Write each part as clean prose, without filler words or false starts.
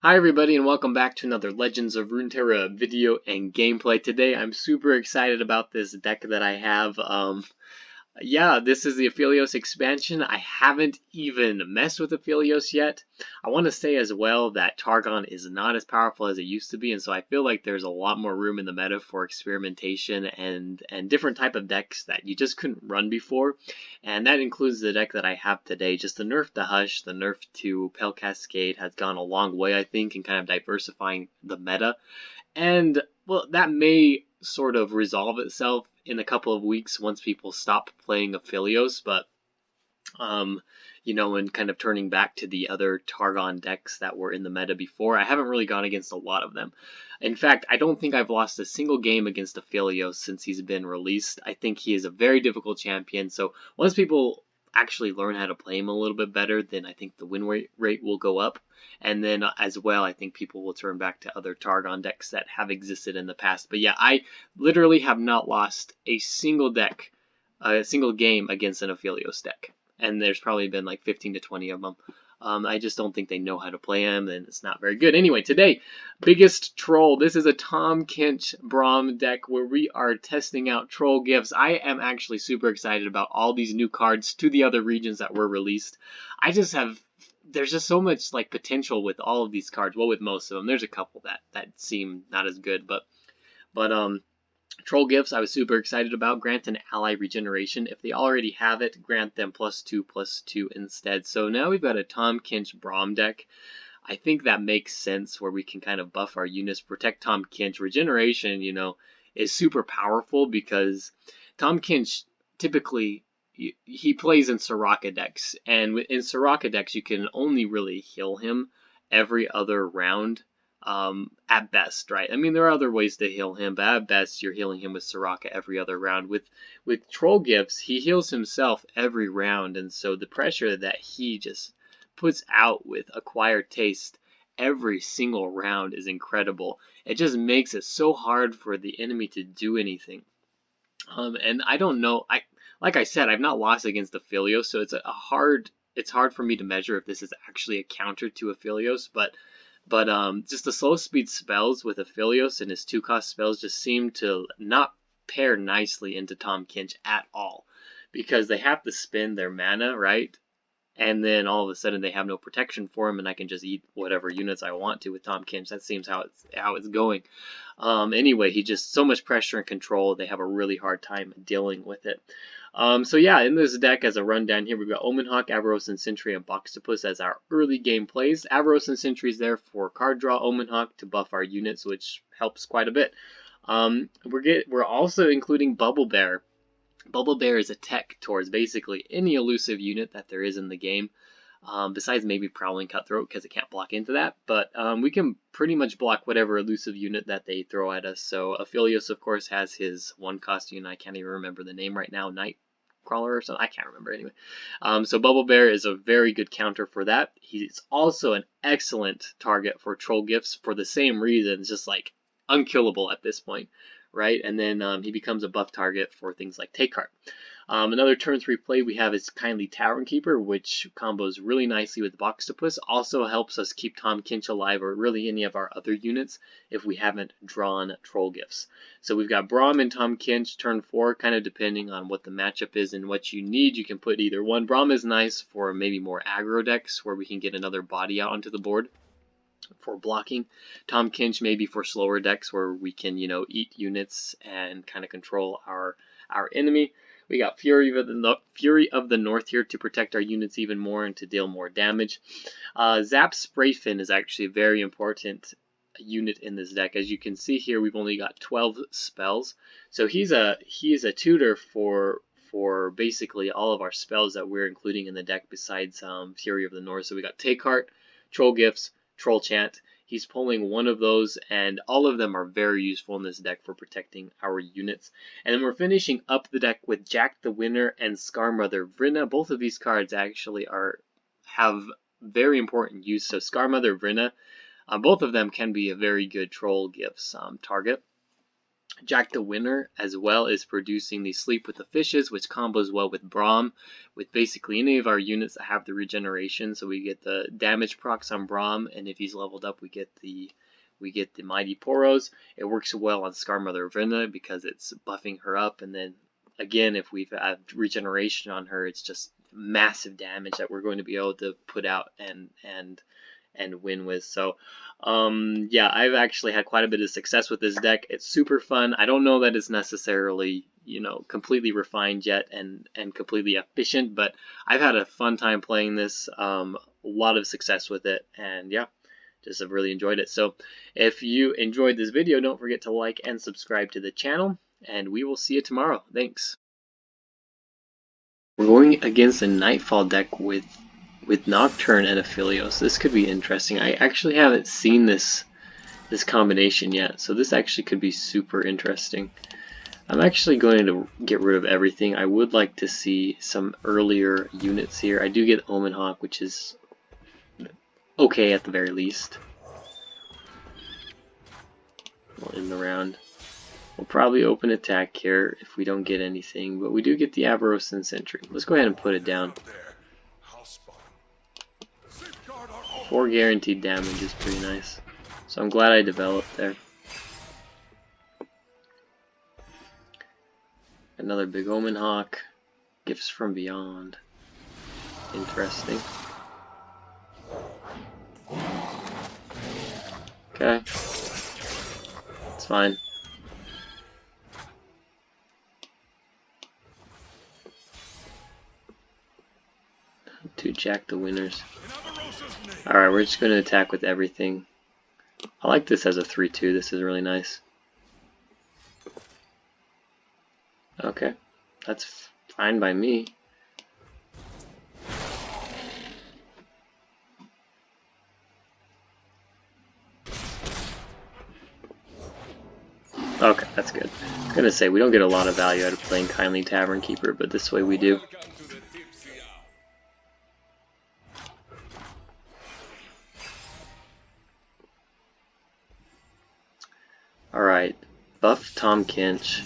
Hi everybody and welcome back to another Legends of Runeterra video and gameplay. Today I'm super excited about this deck that I have. Yeah, this is the Aphelios expansion. I haven't even messed with Aphelios yet. I want to say as well that Targon is not as powerful as it used to be, and so I feel like there's a lot more room in the meta for experimentation and different type of decks that you just couldn't run before. And that includes the deck that I have today. Just the nerf to Hush, the nerf to Pale Cascade has gone a long way, I think, in kind of diversifying the meta. And, well, that may sort of resolve itself in a couple of weeks once people stop playing Aphelios, but, and kind of turning back to the other Targon decks that were in the meta before. I haven't really gone against a lot of them. In fact, I don't think I've lost a single game against Aphelios since he's been released. I think he is a very difficult champion, so once people actually learn how to play him a little bit better, then I think the win rate will go up. And then as well, I think people will turn back to other Targon decks that have existed in the past. But yeah, I literally have not lost a single game against an Aphelios deck. And there's probably been like 15 to 20 of them. I just don't think they know how to play him, and it's not very good. Anyway, today, biggest troll. This is a Tahm Kench Braum deck where we are testing out troll gifts. I am actually super excited about all these new cards to the other regions that were released. There's just so much like potential with all of these cards. Well, with most of them, there's a couple that seem not as good, but troll gifts I was super excited about. Grant an ally regeneration. If they already have it, grant them +2/+2 instead. So now we've got a Tahm Kench Braum deck. I think that makes sense where we can kind of buff our units, protect Tahm Kench. Regeneration, is super powerful because Tahm Kench typically he plays in Soraka decks, and in Soraka decks you can only really heal him every other round. At best, right? I mean, there are other ways to heal him, but at best, you're healing him with Soraka every other round. With Troll Gifts, he heals himself every round, and so the pressure that he just puts out with Acquired Taste every single round is incredible. It just makes it so hard for the enemy to do anything. And I don't know. Like I said, I've not lost against Aphelios, so it's hard for me to measure if this is actually a counter to Aphelios, but just the slow speed spells with Aphelios and his 2-cost spells just seem to not pair nicely into Tahm Kench at all, because they have to spend their mana, right? And then all of a sudden they have no protection for him, and I can just eat whatever units I want to with Tahm Kench. That seems how it's going. Anyway, he just so much pressure and control. They have a really hard time dealing with it. So yeah, in this deck, as a rundown here, we've got Omenhawk, Avaros, and Sentry, and Boxtopus as our early game plays. Avaros and Sentry is there for card draw. Omenhawk to buff our units, which helps quite a bit. We're also including Bubble Bear. Bubble Bear is a tech towards basically any elusive unit that there is in the game. Besides maybe Prowling Cutthroat, because it can't block into that. But we can pretty much block whatever elusive unit that they throw at us. So Aphelios, of course, has his 1-cost unit. I can't even remember the name right now. Nightcrawler or something. I can't remember anyway. So Bubble Bear is a very good counter for that. He's also an excellent target for troll gifts for the same reason. It's just like unkillable at this point, right? And then he becomes a buff target for things like Take Heart. Another turn 3 play we have is Kindly Tavern Keeper, which combos really nicely with Boxtopus. Also helps us keep Tahm Kench alive, or really any of our other units, if we haven't drawn Troll Gifts. So we've got Braum and Tahm Kench turn 4, kind of depending on what the matchup is and what you need. You can put either one. Braum is nice for maybe more aggro decks, where we can get another body out onto the board for blocking. Tahm Kench maybe for slower decks, where we can, eat units and kind of control our enemy. We got Fury of the North here to protect our units even more and to deal more damage. Zap Sprayfin is actually a very important unit in this deck. As you can see here, we've only got 12 spells. So he is a tutor for basically all of our spells that we're including in the deck besides Fury of the North. So we got Take Heart, Troll Gifts, Troll Chant. He's pulling one of those, and all of them are very useful in this deck for protecting our units. And then we're finishing up the deck with Jack the Winner and Scarmother Vrina. Both of these cards actually have very important use. So Scarmother Vrina, both of them can be a very good Troll Gifts target. Jack the Winner as well is producing the Sleep with the Fishes, which combos well with Braum, with basically any of our units that have the regeneration. So we get the damage procs on Braum, and if he's leveled up, we get the Mighty Poros. It works well on Scar Mother Vrina because it's buffing her up, and then again, if we've had regeneration on her, it's just massive damage that we're going to be able to put out and win with. So yeah, I've actually had quite a bit of success with this deck. It's super fun. I don't know that it's necessarily, you know, completely refined yet and completely efficient, but I've had a fun time playing this, a lot of success with it, and yeah, just have really enjoyed it. So if you enjoyed this video, don't forget to like and subscribe to the channel, and we will see you tomorrow. Thanks. We're going against a Nightfall deck with Nocturne and Aphelios. This could be interesting. I actually haven't seen this combination yet, so this actually could be super interesting. I'm actually going to get rid of everything. I would like to see some earlier units here. I do get Omen Hawk, which is okay at the very least. We'll end the round. We'll probably open attack here if we don't get anything, but we do get the Avarosan Sentry. Let's go ahead and put it down. 4 guaranteed damage is pretty nice. So I'm glad I developed there. Another big Omen Hawk. Gifts from Beyond. Interesting. Okay. It's fine. To Jack the Winners. Alright, we're just going to attack with everything. I like this as a 3-2. This is really nice. Okay. That's fine by me. Okay, that's good. I was going to say, we don't get a lot of value out of playing Kindly Tavern Keeper, but this way we do. Alright, buff Tahm Kench.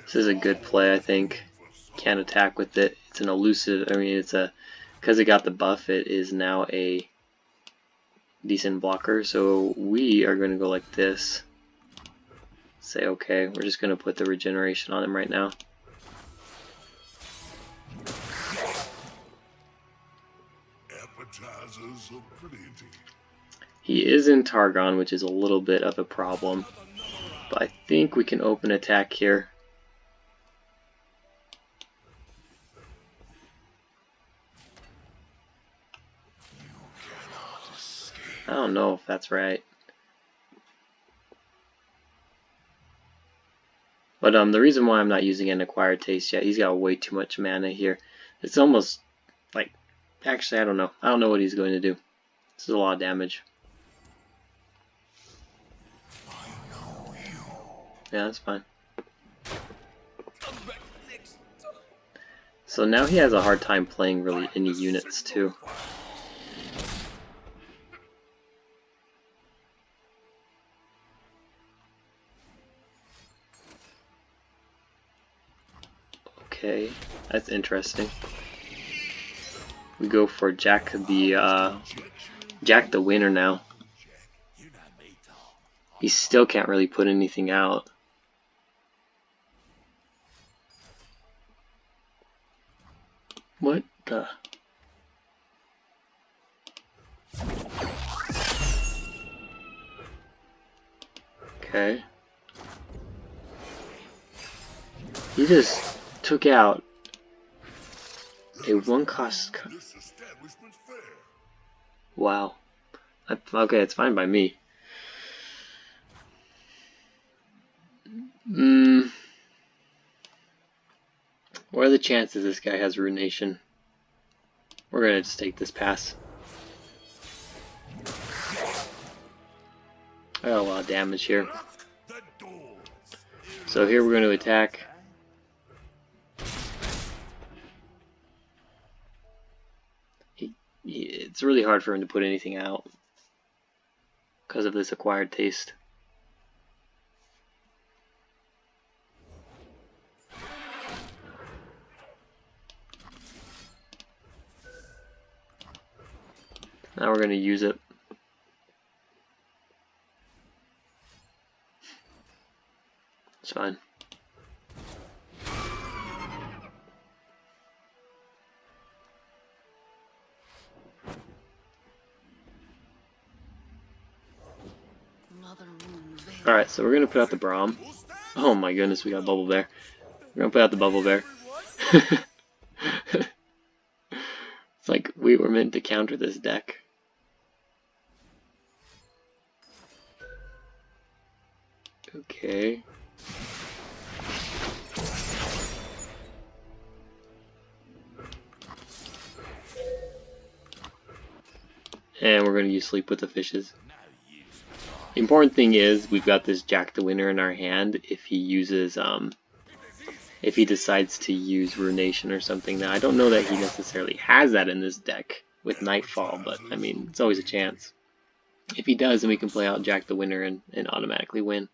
This is a good play, I think. Can't attack with it. It's an elusive, because it got the buff, it is now a decent blocker. So we are going to go like this. Say, okay, we're just going to put the regeneration on him right now. He is in Targon, which is a little bit of a problem. But I think we can open attack here. I don't know if that's right. But the reason why I'm not using an Acquired Taste yet, he's got way too much mana here. It's almost like, actually I don't know. I don't know what he's going to do. This is a lot of damage. Yeah, that's fine. So now he has a hard time playing really any units too. Okay, that's interesting. We go for Jack the Winner now. He still can't really put anything out. What the? Okay. He just took out a one-cost. Wow. Okay, it's fine by me. What are the chances this guy has Ruination? We're gonna just take this pass. I got a lot of damage here. So here we're going to attack. It's really hard for him to put anything out. because of this acquired taste. Now we're going to use it. It's fine. Alright, so we're going to put out the Braum. Oh my goodness, we got Bubble Bear. We're going to put out the Bubble Bear. It's like we were meant to counter this deck. Okay. And we're going to use Sleep with the Fishes. The important thing is we've got this Jack the Winner in our hand if he uses if he decides to use Ruination or something. Now I don't know that he necessarily has that in this deck with Nightfall, but I mean it's always a chance. If he does, then we can play out Jack the Winner and automatically win.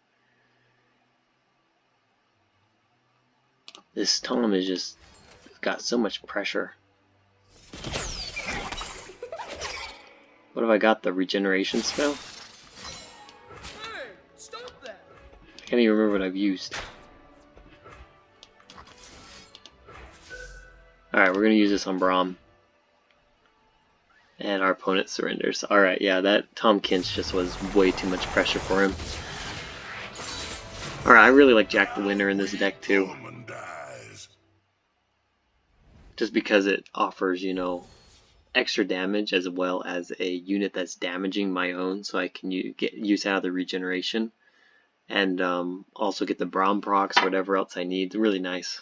This Tahm is just got so much pressure. What have I got? The regeneration spell? I can't even remember what I've used. Alright, we're going to use this on Braum. And our opponent surrenders. Alright, yeah, that Tahm Kench just was way too much pressure for him. Alright, I really like Jack the Winner in this deck too. Just because it offers, you know, extra damage as well as a unit that's damaging my own, so I can get use out of the regeneration. And also get the Braum procs, whatever else I need. Really nice.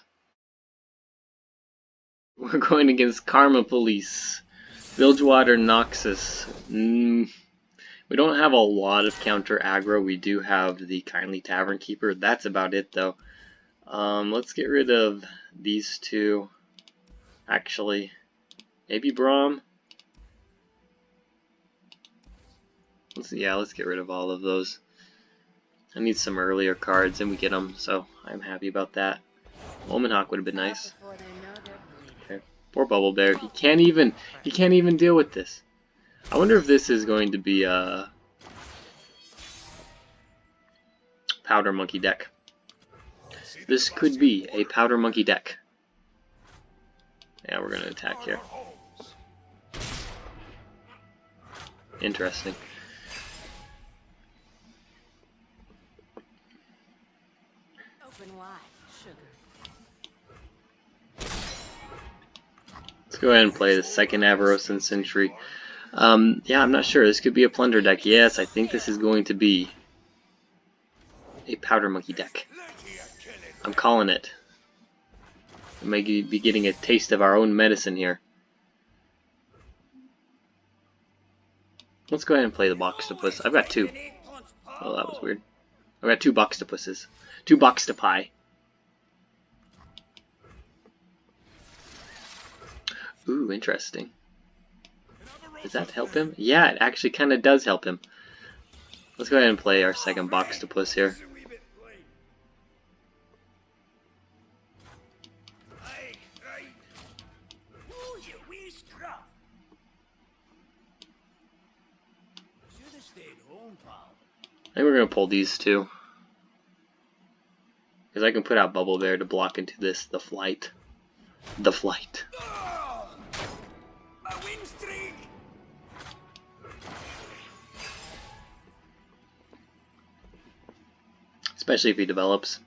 We're going against Karma Police. Bilgewater Noxus. We don't have a lot of counter aggro. We do have the Kindly Tavern Keeper. That's about it though. Let's get rid of these two. Actually, maybe Braum. Let's get rid of all of those. I need some earlier cards and we get them, so I'm happy about that. Omen Hawk would have been nice. Okay. Poor Bubble Bear. He can't even deal with this. I wonder if this is going to be a Powder Monkey deck. This could be a Powder Monkey deck. Yeah, we're gonna attack here. Interesting. Let's go ahead and play the second Avarosan Sentry. Yeah, I'm not sure. This could be a Plunder deck. Yes, I think this is going to be a Powder Monkey deck. I'm calling it. We may be getting a taste of our own medicine here. Let's go ahead and play the Boxtopus. I've got two. Oh, that was weird. I've got two Boxtopuses. Two Boxtopi. Ooh, interesting. Does that help him? Yeah, it actually kind of does help him. Let's go ahead and play our second Boxtopus here. I think we're going to pull these two. Because I can put out Bubble Bear to block into this, the Flight. The Flight. Especially if he develops.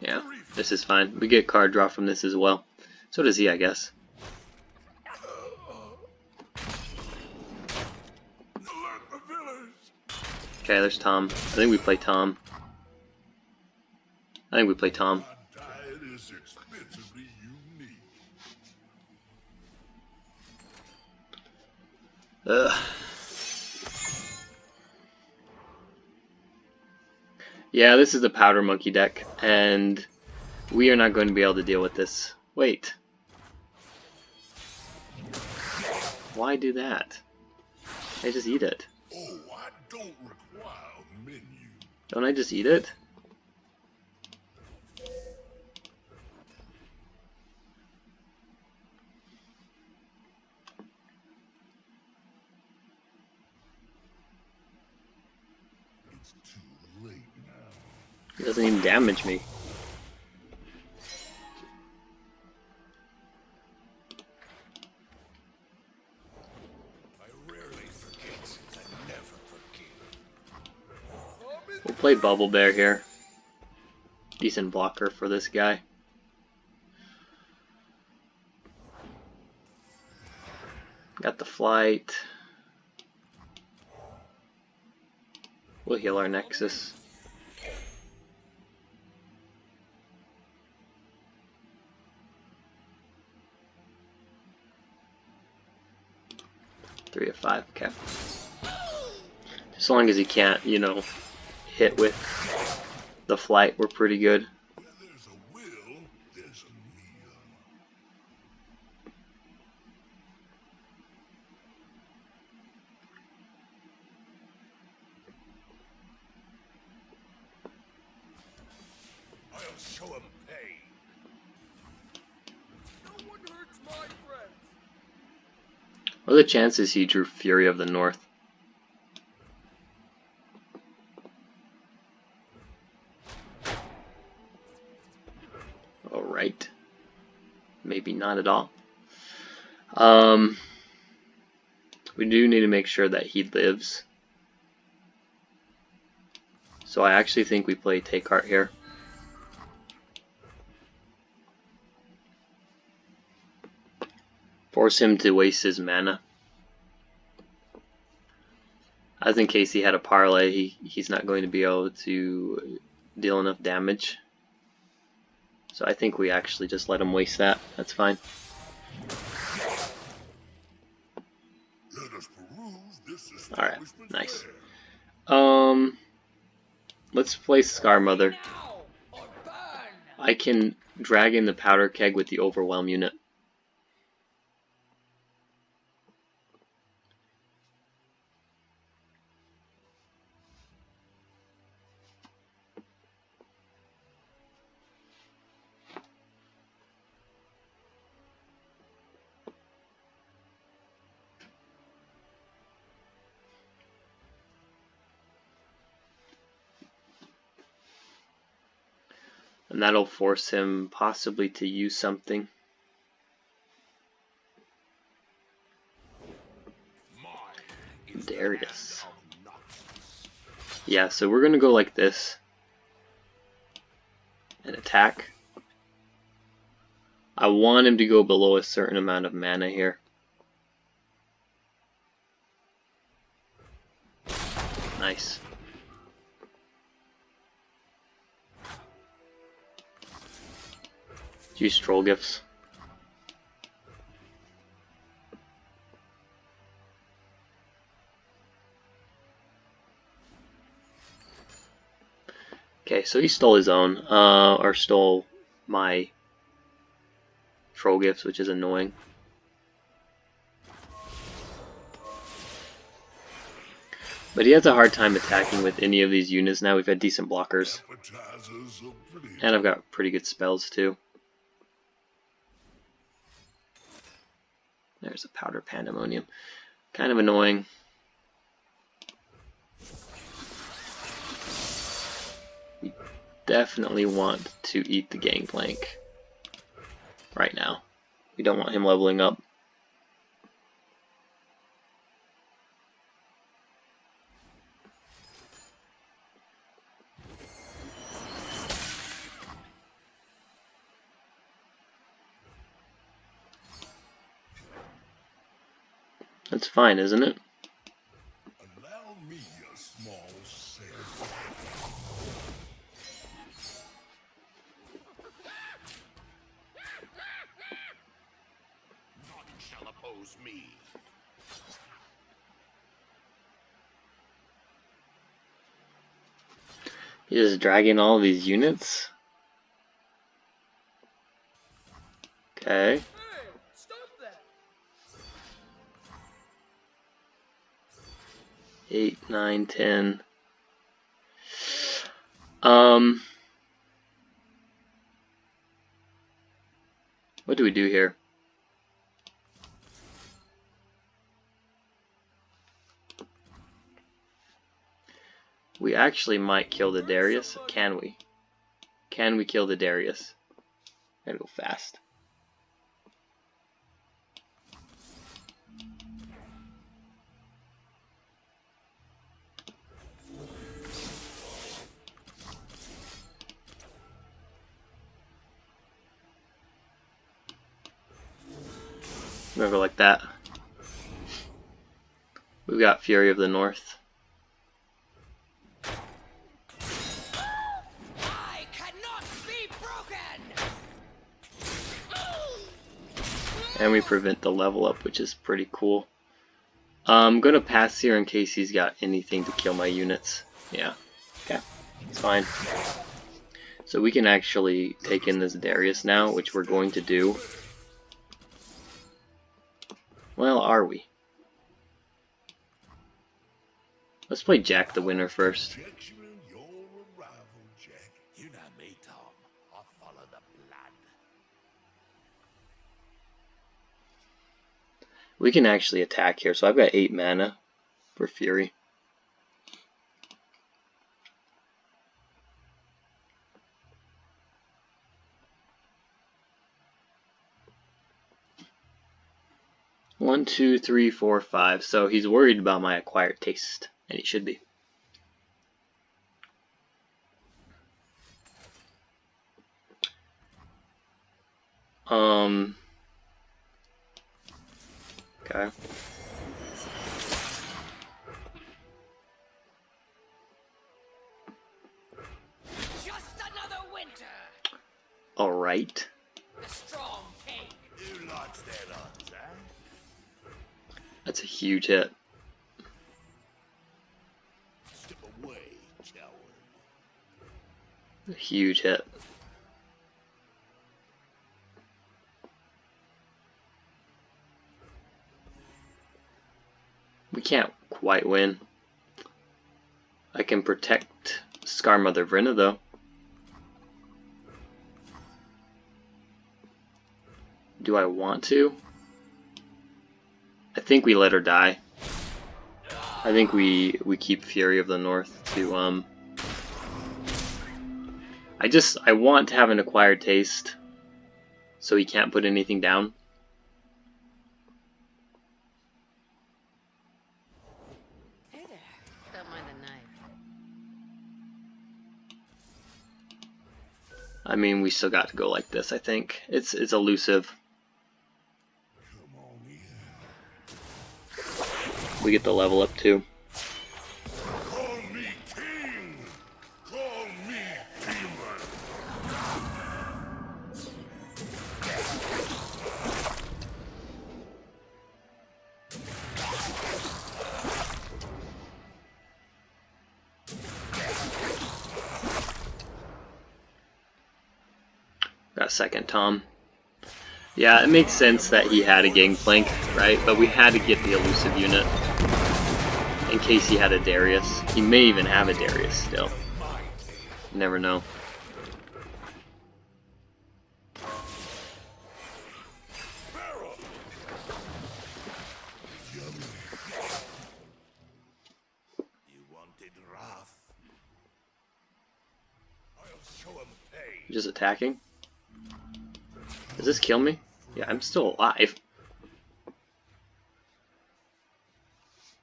Yeah, this is fine. We get card draw from this as well. So does he, I guess. Okay, there's Tahm. I think we play Tahm. Ugh. Yeah, this is the Powder Monkey deck, and We are not going to be able to deal with this. Wait. Why do that? I just eat it. Oh, I don't require a menu. Don't I just eat it? It's too late now. It doesn't even damage me. I rarely forget. I never forget. We'll play Bubble Bear here. Decent blocker for this guy. Got the flight. We'll heal our Nexus. Three of 5, okay. As long as he can't, you know, hit with the flight, we're pretty good. Where there's a will, there's a meal. I'll show him pain. No one hurts my friends. What are the chances he drew Fury of the North? Alright. Maybe not at all. We do need to make sure that he lives. So I actually think we play Take Heart here. Force him to waste his mana. As in case he had a parlay, he's not going to be able to deal enough damage. So I think we actually just let him waste that. That's fine. Let us peruse this Alright, establishment's nice. fare. Let's play Scar Mother. I can drag in the Powder Keg with the Overwhelm unit. And that'll force him possibly to use something. Darius. Yeah, so we're gonna go like this and attack. I want him to go below a certain amount of mana here. Nice. Use Troll Gifts. Okay, so he stole his own, or stole my Troll Gifts, which is annoying. But he has a hard time attacking with any of these units now. We've had decent blockers. And I've got pretty good spells too. There's a Powder Pandemonium. Kind of annoying. We definitely want to eat the Gangplank right now. We don't want him leveling up. That's fine, isn't it? Allow me a small sample. None shall oppose me. He's just dragging all these units. Okay. Hey, stop that. 8, 9, 10. What do we do here? We actually might kill the Darius. Can we? Can we kill the Darius? Gotta go fast. I'm gonna go like that. We've got Fury of the North. I cannot be broken. And we prevent the level up, which is pretty cool. I'm gonna pass here in case he's got anything to kill my units. Yeah. Okay. It's fine. So we can actually take in this Darius now, which we're going to do. Well, are we? Let's play Jack the Winner first. Your arrival, Jack. You know me, Tom. I follow the blood. We can actually attack here, so I've got 8 mana for Fury. One, two, three, four, 5. So he's worried about my acquired taste, and he should be. Okay. Just another winter. All right. The strong king. Who likes their odds, eh? That's a huge hit. Step away, coward. A huge hit. We can't quite win. I can protect Scarmother Vrynna though. Do I want to? I think we let her die. I think we keep Fury of the North to I want to have an acquired taste so he can't put anything down. Hey there. Don't mind the knife. I mean, we still got to go like this, I think. It's elusive. Come on in. We get the level up too. Call me king. Call me demon. Got second Tahm. Yeah, it makes sense that he had a Gangplank, right? But we had to get the elusive unit in case he had a Darius. He may even have a Darius still. You never know. You wanted wrath. I'll show him pain. Just attacking. Does this kill me? Yeah, I'm still alive.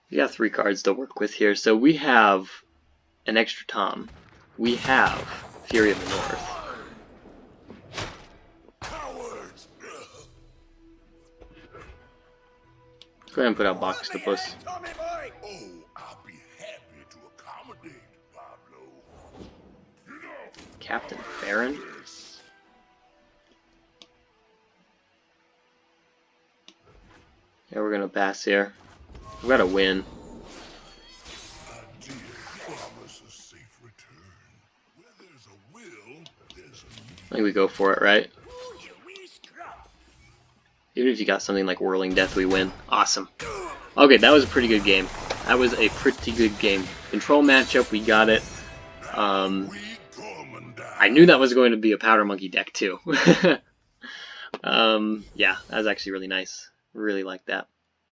We got 3 cards to work with here. So we have an extra Tahm. We have Fury of the North. Cowards. Let's go ahead and put out Box Octopus. Tommy boy. Oh, I'll be happy to accommodate, Pablo. You know Captain Farron. this. Yeah, we're gonna pass here. We gotta win. I did promise a safe return. Where there's a will, there's a need. I think we go for it, right? Ooh, you wee scruff. Even if you got something like Whirling Death, we win. Awesome. Okay, that was a pretty good game. That was a pretty good game. Control matchup, we got it. I knew that was going to be a Powder Monkey deck too. Yeah, that was actually really nice. Really like that.